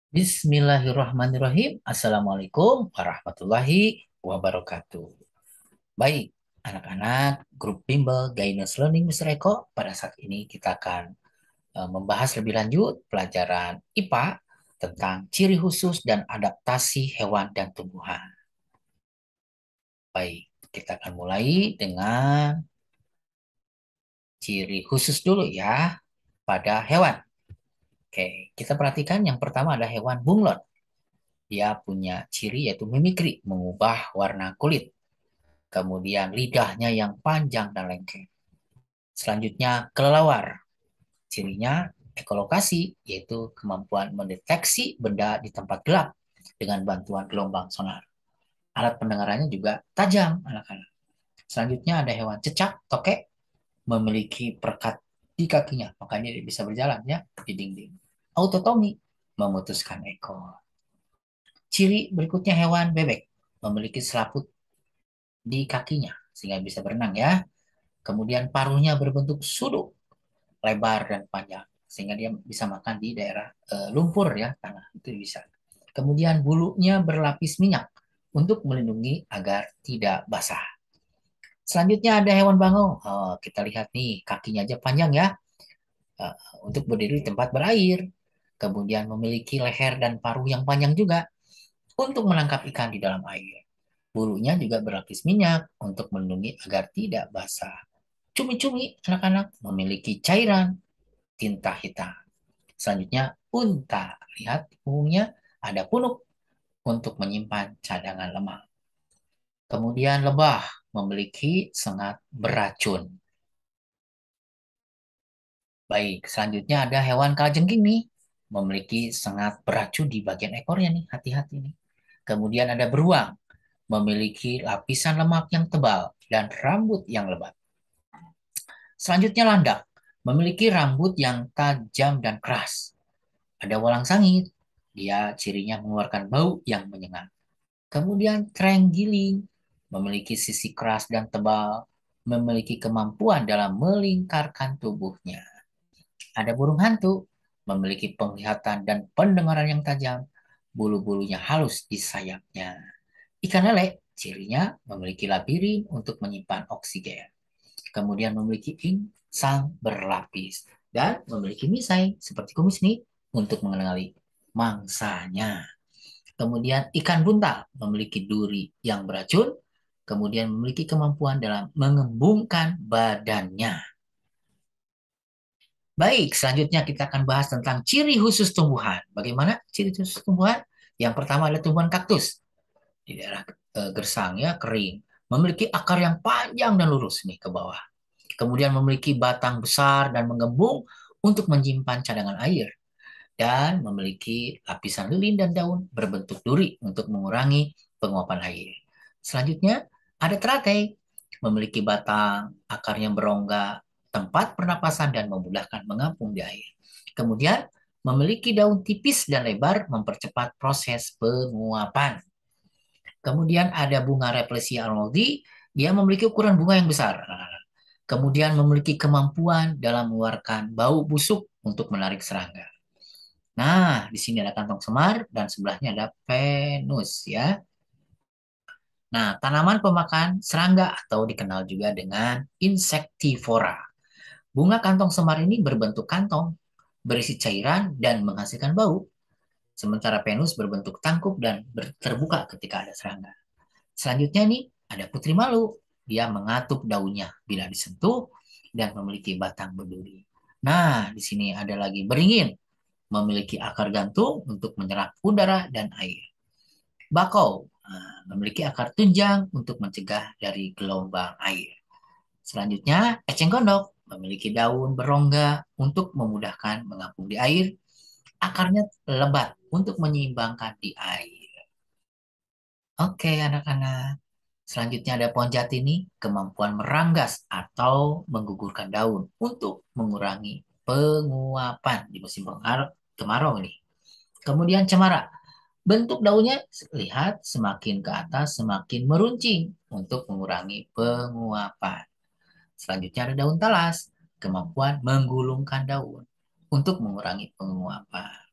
Bismillahirrahmanirrahim. Assalamualaikum warahmatullahi wabarakatuh. Baik, anak-anak, grup Bimbel Guidance Learning Mr. Eko, pada saat ini kita akan membahas lebih lanjut pelajaran IPA tentang ciri khusus dan adaptasi hewan dan tumbuhan. Baik, kita akan mulai dengan ciri khusus dulu ya pada hewan. Oke, kita perhatikan yang pertama ada hewan bunglon. Dia punya ciri yaitu mimikri, mengubah warna kulit. Kemudian lidahnya yang panjang dan lengket. Selanjutnya kelelawar. Cirinya ekolokasi, yaitu kemampuan mendeteksi benda di tempat gelap dengan bantuan gelombang sonar. Alat pendengarannya juga tajam, anak-anak. Selanjutnya ada hewan cecak, tokek, memiliki perekat di kakinya, makanya dia bisa berjalan ya di dinding. Autotomi, memutuskan ekor. Ciri berikutnya hewan bebek, memiliki selaput di kakinya sehingga bisa berenang ya. Kemudian paruhnya berbentuk sudut, lebar dan panjang sehingga dia bisa makan di daerah lumpur ya, tanah itu bisa. Kemudian bulunya berlapis minyak untuk melindungi agar tidak basah. Selanjutnya ada hewan bangau. Kita lihat nih kakinya aja panjang ya, eh, untuk berdiri di tempat berair. Kemudian memiliki leher dan paruh yang panjang juga untuk menangkap ikan di dalam air. Bulunya juga berlapis minyak untuk melindungi agar tidak basah. Cumi-cumi anak-anak memiliki cairan tinta hitam. Selanjutnya unta. Lihat punggungnya ada punuk untuk menyimpan cadangan lemak. Kemudian lebah memiliki sengat beracun. Baik, selanjutnya ada hewan kalajengking nih. Memiliki sengat beracun di bagian ekornya nih, hati-hati nih. Kemudian ada beruang, memiliki lapisan lemak yang tebal dan rambut yang lebat. Selanjutnya landak, memiliki rambut yang tajam dan keras. Ada walang sangit, dia cirinya mengeluarkan bau yang menyengat. Kemudian terenggiling, memiliki sisi keras dan tebal, memiliki kemampuan dalam melingkarkan tubuhnya. Ada burung hantu, memiliki penglihatan dan pendengaran yang tajam, bulu-bulunya halus di sayapnya. Ikan lele, cirinya memiliki labirin untuk menyimpan oksigen. Kemudian memiliki insang berlapis dan memiliki misai seperti kumis nih untuk mengenali mangsanya. Kemudian ikan buntal memiliki duri yang beracun, kemudian memiliki kemampuan dalam mengembungkan badannya. Baik, selanjutnya kita akan bahas tentang ciri khusus tumbuhan. Bagaimana ciri khusus tumbuhan? Yang pertama adalah tumbuhan kaktus di daerah gersang ya, kering. Memiliki akar yang panjang dan lurus nih ke bawah. Kemudian memiliki batang besar dan menggembung untuk menyimpan cadangan air. Dan memiliki lapisan lilin dan daun berbentuk duri untuk mengurangi penguapan air. Selanjutnya, ada teratai, memiliki batang, akarnya berongga, tempat pernapasan dan memudahkan mengapung di air. Kemudian, memiliki daun tipis dan lebar mempercepat proses penguapan. Kemudian ada bunga Rafflesia arnoldi, dia memiliki ukuran bunga yang besar. Kemudian memiliki kemampuan dalam mengeluarkan bau busuk untuk menarik serangga. Nah, di sini ada kantong semar dan sebelahnya ada Venus ya. Nah, tanaman pemakan serangga atau dikenal juga dengan insektivora. Bunga kantong semar ini berbentuk kantong, berisi cairan dan menghasilkan bau. Sementara Venus berbentuk tangkup dan terbuka ketika ada serangga. Selanjutnya nih, ada putri malu. Dia mengatup daunnya bila disentuh dan memiliki batang berduri. Nah, di sini ada lagi beringin, memiliki akar gantung untuk menyerap udara dan air. Bakau memiliki akar tunjang untuk mencegah dari gelombang air. Selanjutnya, eceng gondok memiliki daun berongga untuk memudahkan mengapung di air. Akarnya lebat untuk menyeimbangkan di air. Oke, anak-anak. Selanjutnya ada pohon jati ini, kemampuan meranggas atau menggugurkan daun untuk mengurangi penguapan di musim kemarau ini. Kemudian cemara. Bentuk daunnya lihat semakin ke atas semakin meruncing untuk mengurangi penguapan. Selanjutnya ada daun talas, kemampuan menggulungkan daun untuk mengurangi penguapan.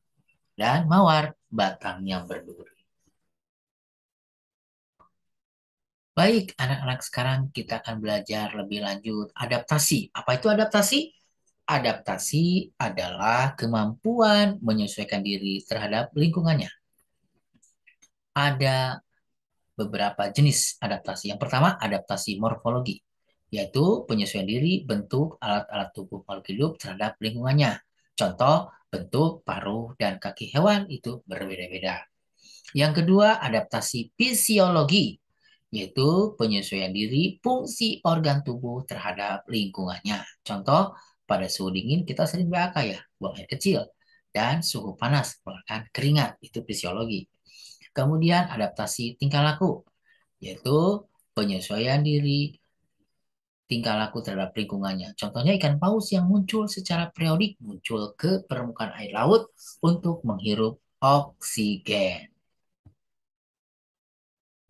Dan mawar batangnya berduri. Baik, anak-anak sekarang kita akan belajar lebih lanjut adaptasi. Apa itu adaptasi? Adaptasi adalah kemampuan menyesuaikan diri terhadap lingkungannya. Ada beberapa jenis adaptasi. Yang pertama, adaptasi morfologi, yaitu penyesuaian diri bentuk alat-alat tubuh makhluk hidup terhadap lingkungannya. Contoh, bentuk paruh dan kaki hewan itu berbeda-beda. Yang kedua, adaptasi fisiologi, yaitu penyesuaian diri fungsi organ tubuh terhadap lingkungannya. Contoh, pada suhu dingin kita sering BAK ya, buang air kecil. Dan suhu panas, mengeluarkan keringat, itu fisiologi. Kemudian adaptasi tingkah laku, yaitu penyesuaian diri tingkah laku terhadap lingkungannya. Contohnya ikan paus yang muncul secara periodik muncul ke permukaan air laut untuk menghirup oksigen.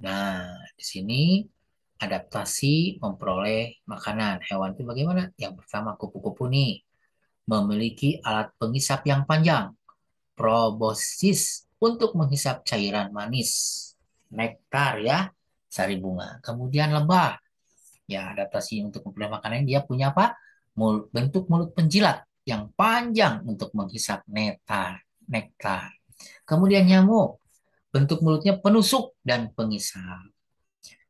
Nah, di sini adaptasi memperoleh makanan. Hewan itu bagaimana? Yang pertama kupu-kupu nih memiliki alat penghisap yang panjang, proboscis untuk menghisap cairan manis, nektar ya, sari bunga. Kemudian lebah, ya adaptasi untuk memperoleh makanan dia punya apa? Bentuk mulut penjilat yang panjang untuk menghisap nektar. Kemudian nyamuk, bentuk mulutnya penusuk dan penghisap.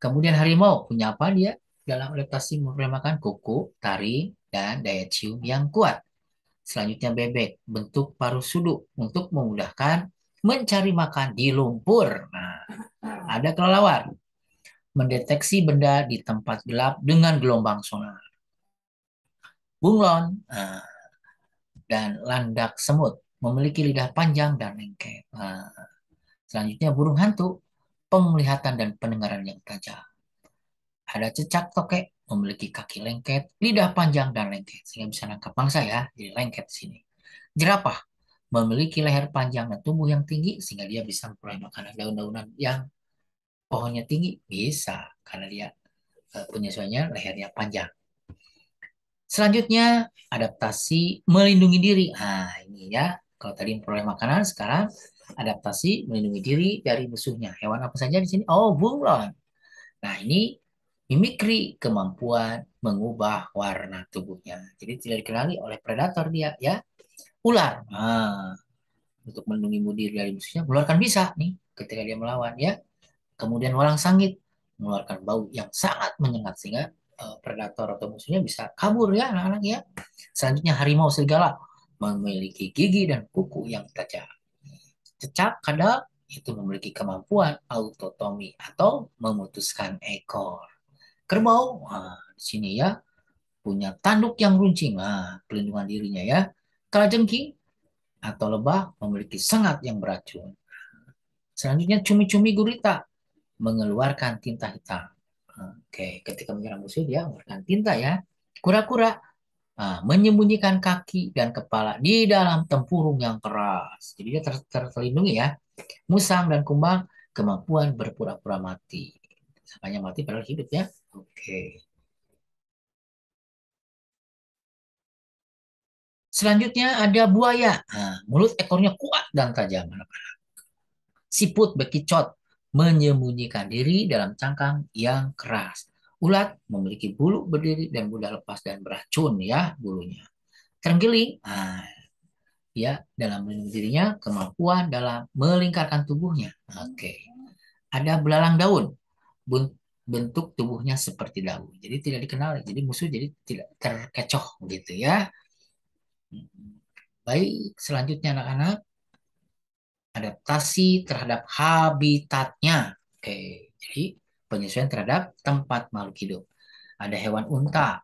Kemudian harimau punya apa dia? Dalam adaptasi memperoleh makan kuku, taring, dan daya cium yang kuat. Selanjutnya bebek, bentuk paruh suduk untuk memudahkan mencari makan di lumpur. Nah, ada kelelawar, mendeteksi benda di tempat gelap dengan gelombang sonar. Bunglon dan landak semut memiliki lidah panjang dan lengket. Nah, selanjutnya burung hantu, penglihatan dan pendengaran yang tajam. Ada cecak tokek memiliki kaki lengket, lidah panjang dan lengket sehingga bisa nangkap mangsa ya. Jadi lengket di sini. Jerapah memiliki leher panjang dan tubuh yang tinggi sehingga dia bisa memperoleh makanan daun-daunan yang pohonnya tinggi bisa karena dia penyesuaiannya lehernya panjang. Selanjutnya adaptasi melindungi diri. Nah ini ya kalau tadi memperoleh makanan sekarang adaptasi melindungi diri dari musuhnya. Hewan apa saja di sini? Oh bunglon. Nah ini mimikri kemampuan mengubah warna tubuhnya. Jadi tidak dikenali oleh predator dia ya. Ular. Nah, untuk melindungi diri dari musuhnya mengeluarkan bisa nih ketika dia melawan ya. Kemudian walang sangit mengeluarkan bau yang sangat menyengat sehingga predator atau musuhnya bisa kabur ya anak-anak ya. Selanjutnya harimau serigala memiliki gigi dan kuku yang tajam. Cecak kadal itu memiliki kemampuan autotomi atau memutuskan ekor. Kerbau, nah, di sini ya punya tanduk yang runcing, nah, pelindungan dirinya ya. Kalajengking atau lebah memiliki sengat yang beracun. Selanjutnya cumi-cumi gurita mengeluarkan tinta hitam. Oke, ketika menyerang musuh dia mengeluarkan tinta ya. Kura-kura menyembunyikan kaki dan kepala di dalam tempurung yang keras. Jadi dia terlindungi ya. Musang dan kumbang kemampuan berpura-pura mati. Makanya mati padahal hidup ya. Oke. Selanjutnya ada buaya. Nah, mulut ekornya kuat dan tajam. Siput bekicot menyembunyikan diri dalam cangkang yang keras. Ulat memiliki bulu berdiri dan mudah lepas dan beracun ya bulunya. Terenggiling, ya dalam melindungi dirinya, kemampuan dalam melingkarkan tubuhnya. Oke. Ada belalang daun, bentuk tubuhnya seperti daun. Jadi tidak dikenal, jadi musuh jadi tidak terkecoh gitu ya. Baik, selanjutnya anak-anak adaptasi terhadap habitatnya. Oke, jadi penyesuaian terhadap tempat makhluk hidup. Ada hewan unta,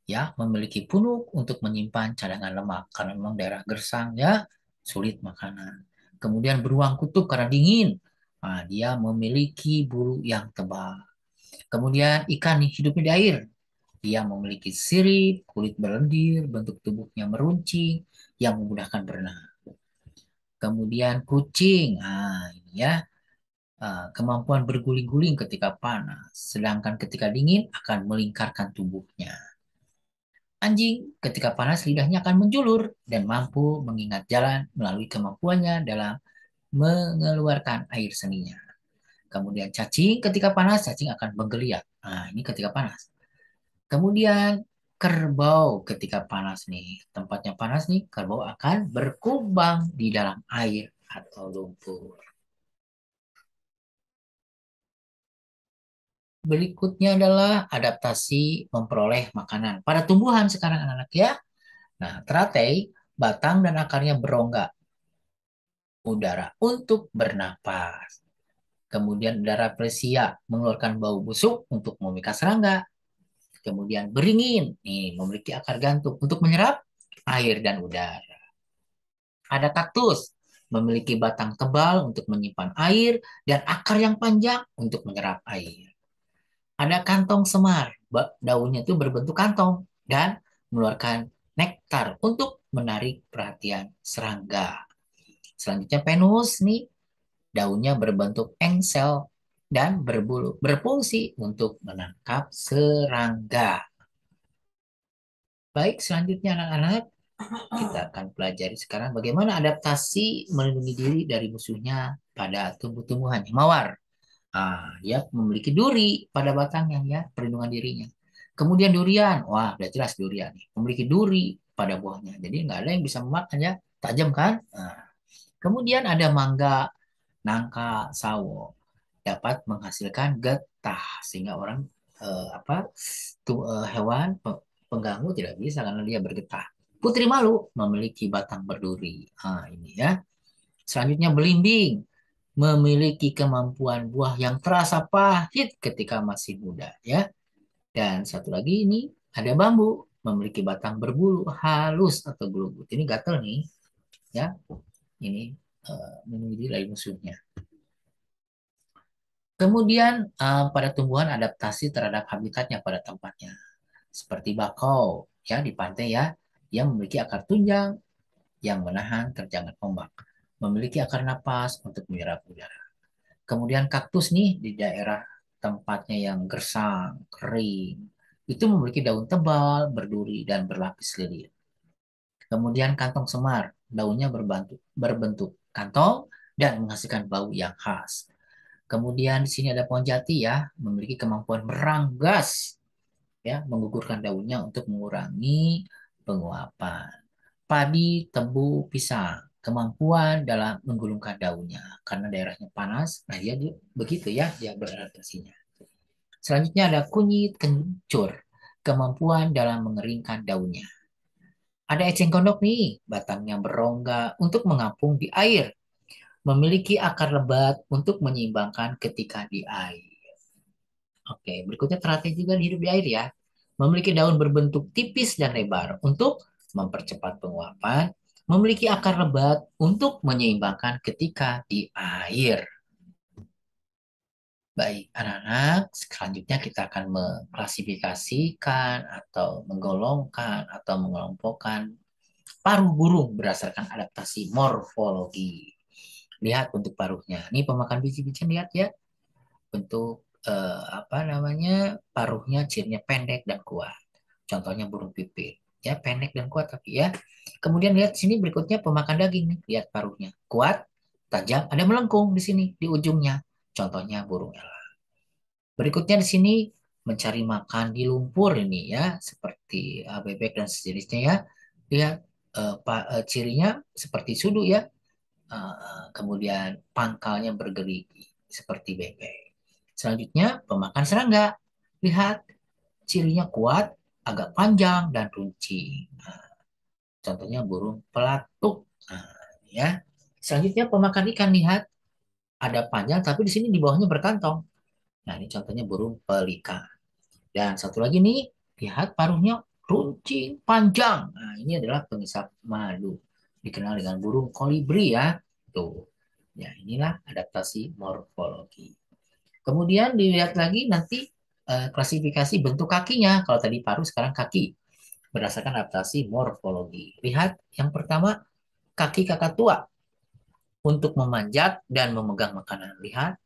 ya, memiliki punuk untuk menyimpan cadangan lemak karena memang daerah gersang ya sulit makanan. Kemudian beruang kutub karena dingin, nah, dia memiliki bulu yang tebal. Kemudian ikan hidupnya di air, dia memiliki sirip, kulit berlendir, bentuk tubuhnya meruncing yang memudahkan berenang. Kemudian kucing, ini ya kemampuan berguling-guling ketika panas, sedangkan ketika dingin akan melingkarkan tubuhnya. Anjing ketika panas lidahnya akan menjulur dan mampu mengingat jalan melalui kemampuannya dalam mengeluarkan air seninya. Kemudian cacing ketika panas, cacing akan menggeliat. Nah, ini ketika panas. Kemudian kerbau ketika panas nih, tempatnya panas nih, kerbau akan berkubang di dalam air atau lumpur. Berikutnya adalah adaptasi memperoleh makanan. Pada tumbuhan sekarang anak-anak ya. Nah, teratai, batang dan akarnya berongga udara untuk bernapas. Kemudian udara presia mengeluarkan bau busuk untuk memikat serangga. Kemudian beringin, nih memiliki akar gantung untuk menyerap air dan udara. Ada kaktus, memiliki batang tebal untuk menyimpan air dan akar yang panjang untuk menyerap air. Ada kantong semar, daunnya itu berbentuk kantong dan mengeluarkan nektar untuk menarik perhatian serangga. Selanjutnya penus nih, daunnya berbentuk engsel dan berbulu, berfungsi untuk menangkap serangga. Baik, selanjutnya anak-anak, kita akan pelajari sekarang bagaimana adaptasi melindungi diri dari musuhnya pada tumbuh-tumbuhan yang mawar. Dia memiliki duri pada batangnya ya, perlindungan dirinya. Kemudian durian, wah udah jelas durian nih, memiliki duri pada buahnya. Jadi nggak ada yang bisa memakan ya, tajam kan? Kemudian ada mangga, nangka, sawo dapat menghasilkan getah sehingga orang hewan pengganggu tidak bisa karena dia bergetah. Putri malu memiliki batang berduri. Ini ya. Selanjutnya belimbing memiliki kemampuan buah yang terasa pahit ketika masih muda ya. Dan satu lagi ini ada bambu memiliki batang berbulu halus atau gelubut. Ini gatel nih ya. Ini melindungi diri dari musuhnya. Kemudian pada tumbuhan adaptasi terhadap habitatnya pada tempatnya. Seperti bakau ya di pantai ya, dia memiliki akar tunjang yang menahan terjangan ombak, memiliki akar napas untuk menyerap udara. Kemudian kaktus nih di daerah tempatnya yang gersang, kering, itu memiliki daun tebal, berduri dan berlapis lilin. Kemudian kantong semar, daunnya berbentuk kantong dan menghasilkan bau yang khas. Kemudian di sini ada pohon jati ya, memiliki kemampuan meranggas ya, menggugurkan daunnya untuk mengurangi penguapan. Padi, tebu, pisang, kemampuan dalam menggulungkan daunnya karena daerahnya panas. Nah, dia begitu ya, dia beradaptasinya. Selanjutnya ada kunyit kencur, kemampuan dalam mengeringkan daunnya. Ada eceng gondok nih, batangnya berongga untuk mengapung di air, memiliki akar lebat untuk menyeimbangkan ketika di air. Oke, berikutnya teratai juga hidup di air ya. Memiliki daun berbentuk tipis dan lebar untuk mempercepat penguapan, memiliki akar lebat untuk menyeimbangkan ketika di air. Baik, anak-anak, selanjutnya kita akan mengklasifikasikan atau menggolongkan atau mengelompokkan paruh burung berdasarkan adaptasi morfologi. Lihat bentuk paruhnya. Ini pemakan biji-bijian, lihat ya. Bentuk apa namanya, paruhnya cirinya pendek dan kuat. Contohnya burung pipit. Ya, pendek dan kuat tapi ya. Kemudian lihat sini berikutnya pemakan daging nih. Lihat paruhnya. Kuat, tajam, ada melengkung di sini di ujungnya. Contohnya burung elang. Berikutnya di sini mencari makan di lumpur ini ya, seperti bebek dan sejenisnya ya. Lihat cirinya seperti sudu ya. Kemudian pangkalnya bergerigi seperti bebek. Selanjutnya pemakan serangga. Lihat cirinya kuat, agak panjang dan runcing. Contohnya burung pelatuk. Nah, ya. Selanjutnya pemakan ikan, lihat ada panjang tapi di sini di bawahnya berkantong. Nah, ini contohnya burung pelikan. Dan satu lagi nih, lihat paruhnya runcing panjang. Nah, ini adalah pengisap madu. Dikenal dengan burung kolibri ya. Tuh. Ya, inilah adaptasi morfologi. Kemudian dilihat lagi nanti klasifikasi bentuk kakinya. Kalau tadi paruh, sekarang kaki. Berdasarkan adaptasi morfologi. Lihat yang pertama, kaki kakak tua untuk memanjat dan memegang makanan. Lihat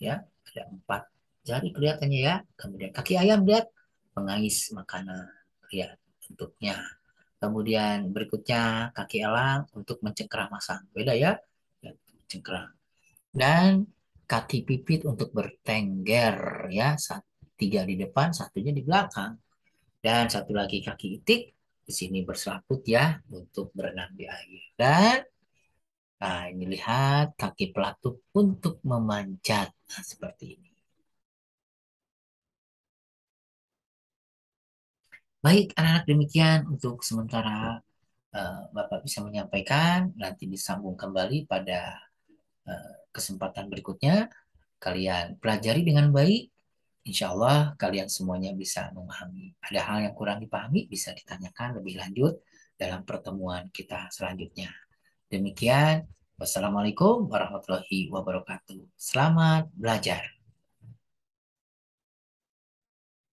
ya, ada 4 jari kelihatannya ya. Kemudian kaki ayam, lihat mengais makanan. Lihat bentuknya. Kemudian berikutnya kaki elang untuk mencengkeram masang. Beda ya. cengkram. Dan kaki pipit untuk bertengger ya, tiga di depan, satunya di belakang. Dan satu lagi kaki itik di sini berselaput ya untuk berenang di air. Dan nah ini lihat kaki pelatup untuk memanjat. Nah, seperti ini. Baik anak-anak demikian untuk sementara Bapak bisa menyampaikan, nanti disambung kembali pada kesempatan berikutnya. Kalian pelajari dengan baik, insya Allah kalian semuanya bisa memahami. Ada hal yang kurang dipahami, bisa ditanyakan lebih lanjut dalam pertemuan kita selanjutnya. Demikian, wassalamualaikum warahmatullahi wabarakatuh. Selamat belajar.